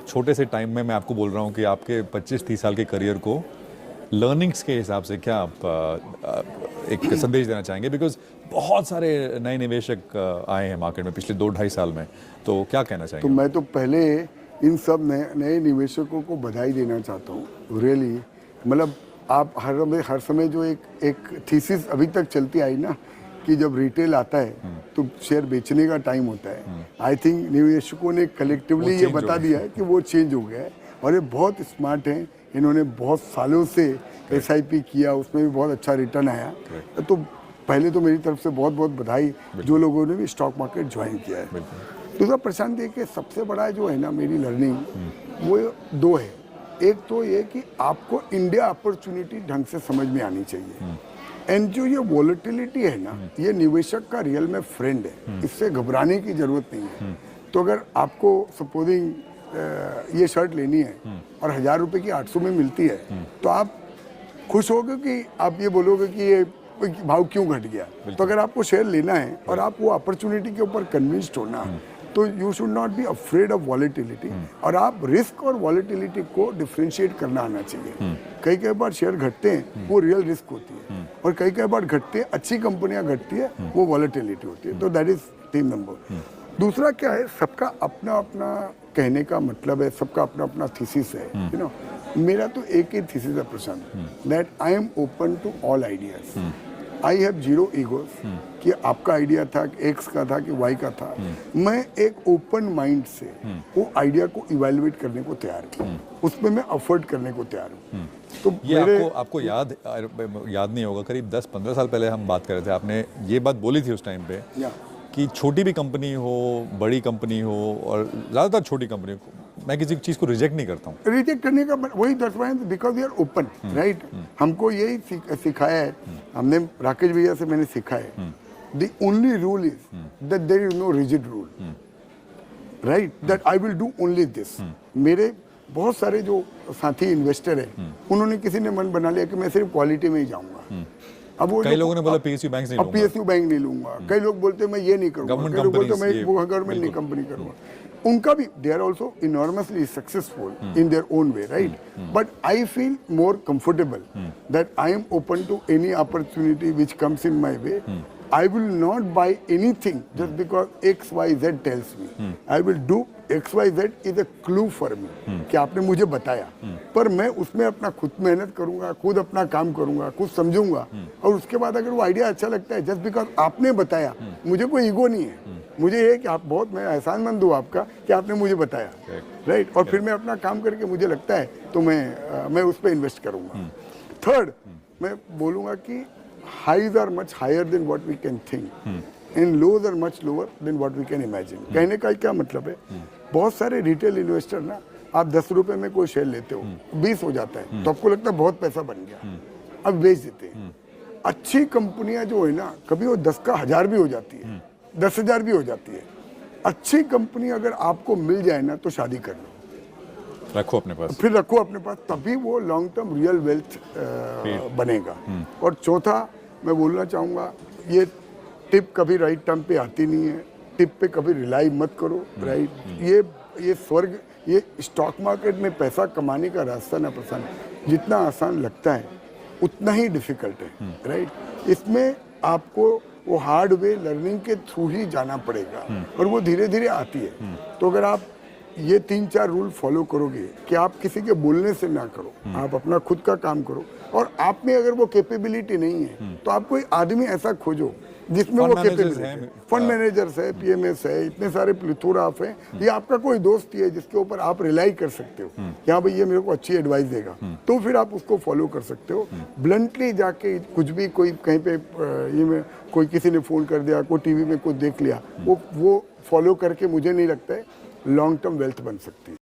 छोटे से टाइम में मैं आपको बोल रहा हूँ कि आपके 25-30 साल के करियर को लर्निंग्स के हिसाब से क्या आप एक संदेश देना चाहेंगे? बिकॉज बहुत सारे नए निवेशक आए हैं मार्केट में पिछले 2-2.5 साल में, तो क्या कहना चाहेंगे? तो मैं तो पहले इन सब नए निवेशकों को बधाई देना चाहता हूँ रियली। मतलब आप हर समय जो एक थीसिस अभी तक चलती आई ना कि जब रिटेल आता है तो शेयर बेचने का टाइम होता है। आई थिंक निवेशकों ने कलेक्टिवली ये बता दिया है कि वो चेंज हो गया है और ये बहुत स्मार्ट हैं। इन्होंने बहुत सालों से SIP किया, उसमें भी बहुत अच्छा रिटर्न आया। तो पहले तो मेरी तरफ से बहुत बहुत बधाई जो लोगों ने भी स्टॉक मार्केट ज्वाइन किया है। दूसरा प्रशांत देखिए, सबसे बड़ा जो है ना मेरी लर्निंग वो दो है। एक तो ये कि आपको इंडिया अपॉर्चुनिटी ढंग से समझ में आनी चाहिए। एंड जो ये वॉलेटिलिटी है ना, ये निवेशक का रियल में फ्रेंड है, इससे घबराने की जरूरत नहीं है। तो अगर आपको सपोजिंग ये शर्ट लेनी है और 1000 रुपये की 800 में मिलती है तो आप खुश होगे कि आप ये बोलोगे कि ये भाव क्यों घट गया? तो अगर आपको शेयर लेना है और आप वो अपॉर्चुनिटी के ऊपर कन्विंस्ड हो ना, तो you should not be afraid of volatility. और आप रिस्क और वॉलेटिलिटी को डिफ्रेंशिएट करना आना चाहिए। कई बार शेयर घटते हैं, वो रियल रिस्क होती है, और कई बार घटते हैं, अच्छी कंपनियां घटती है, वो वॉलेटिलिटी होती है। तो दैट इज थीम नंबर। दूसरा क्या है, सबका अपना अपना कहने का मतलब है, सबका अपना अपना थीसिस है। यू नो, मेरा तो एक ही थीसिस है Prashant, that I am open to all ideas. I have zero egos कि आपका आइडिया था कि एक्स का था कि वाई का था। मैं एक ओपन माइंड से वो आइडिया को इवेलुएट करने को तैयार हूँ, उसमें मैं अफोर्ड करने को तैयार हूँ। तो ये आपको याद नहीं होगा, करीब 10-15 साल पहले हम बात कर रहे थे, आपने ये बात बोली थी उस टाइम पे कि छोटी भी कंपनी हो, बड़ी कंपनी हो, और ज़्यादातर छोटी कंपनी हो, मैं किसी चीज़ को रिजेक्ट नहीं करता हूँ। रिजेक्ट करने का वही because we are open, right. हमको यही सिखाया है, हमने राकेश भैया से मैंने सीखा है। The only rule is that there is no rigid rule, right, that I will do only this. मेरे बहुत सारे जो साथी इन्वेस्टर हैं, उन्होंने किसी ने मन बना लिया कि मैं सिर्फ क्वालिटी में ही जाऊंगा। अब वो कई लोगों ने बोला PSU बैंक नहीं लूंगा, PSU बैंक नहीं लूंगा। कई लोग बोलते मैं ये नहीं करूंगा, कई लोग बोलते मैं गवर्नमेंट नहीं कंपनी करूंगा। उनका भी they are also enormously successful in their own way, right. But I feel more comfortable that I am open to any opportunity which comes in my way. I will not buy anything just because XYZ tells me. I will do XYZ is a clue for me कि आपने मुझे बताया, पर मैं उसमें अपना खुद मेहनत करूंगा, खुद अपना काम करूंगा, खुद समझूंगा, और उसके बाद अगर वो आइडिया अच्छा लगता है, जस्ट बिकॉज आपने बताया, मुझे कोई ईगो नहीं है। मुझे ये कि आप बहुत, मैं एहसानमंद हूँ आपका कि आपने मुझे बताया, राइट। और फिर मैं अपना काम करके मुझे लगता है तो मैं उस पर इन्वेस्ट करूंगा। थर्ड, मैं बोलूँगा कि highs are much higher than what we can think and lows are much lower than what we can imagine। कहने का क्या मतलब है, बहुत सारे रिटेल इन्वेस्टर ना, आप 10 रुपए में कोई शेयर लेते हो, 20 हो जाता है तो आपको लगता है बहुत पैसा बन गया, अब बेच देते हैं। अच्छी कंपनियां जो है ना, कभी वो 10 का 1000 भी हो जाती है, 10,000 भी हो जाती है। अच्छी कंपनी अगर आपको मिल जाए ना, तो शादी कर लो, रखो अपने पास, फिर रखो अपने पास, तभी वो लॉन्ग टर्म रियल वेल्थ बनेगा। और चौथा, मैं बोलना चाहूँगा, ये टिप कभी राइट टाइम पे आती नहीं है, टिप पे कभी रिलाई मत करो, राइट। ये स्वर्ग, ये स्टॉक मार्केट में पैसा कमाने का रास्ता ना प्रशांत, जितना आसान लगता है उतना ही डिफिकल्ट है, राइट। इसमें आपको वो हार्ड वे लर्निंग के थ्रू ही जाना पड़ेगा, और वो धीरे धीरे आती है। तो अगर आप ये 3-4 रूल फॉलो करोगे कि आप किसी के बोलने से ना करो, आप अपना खुद का काम करो, और आप में अगर वो कैपेबिलिटी नहीं है तो आप कोई आदमी ऐसा खोजो जिसमें वो कैपेबिलिटी है। फंड मैनेजर्स है, PMS है, इतने सारे प्लेथोरा ऑफ है, ये आपका कोई दोस्त ही है जिसके ऊपर आप रिलाई कर सकते हो कि हाँ भाई ये मेरे को अच्छी एडवाइस देगा, तो फिर आप उसको फॉलो कर सकते हो। ब्लंटली जाके कुछ भी, कोई कहीं पे कोई किसी ने फोन कर दिया, कोई टीवी में कुछ देख लिया, वो फॉलो करके मुझे नहीं लगता है लॉन्ग टर्म वेल्थ बन सकती है।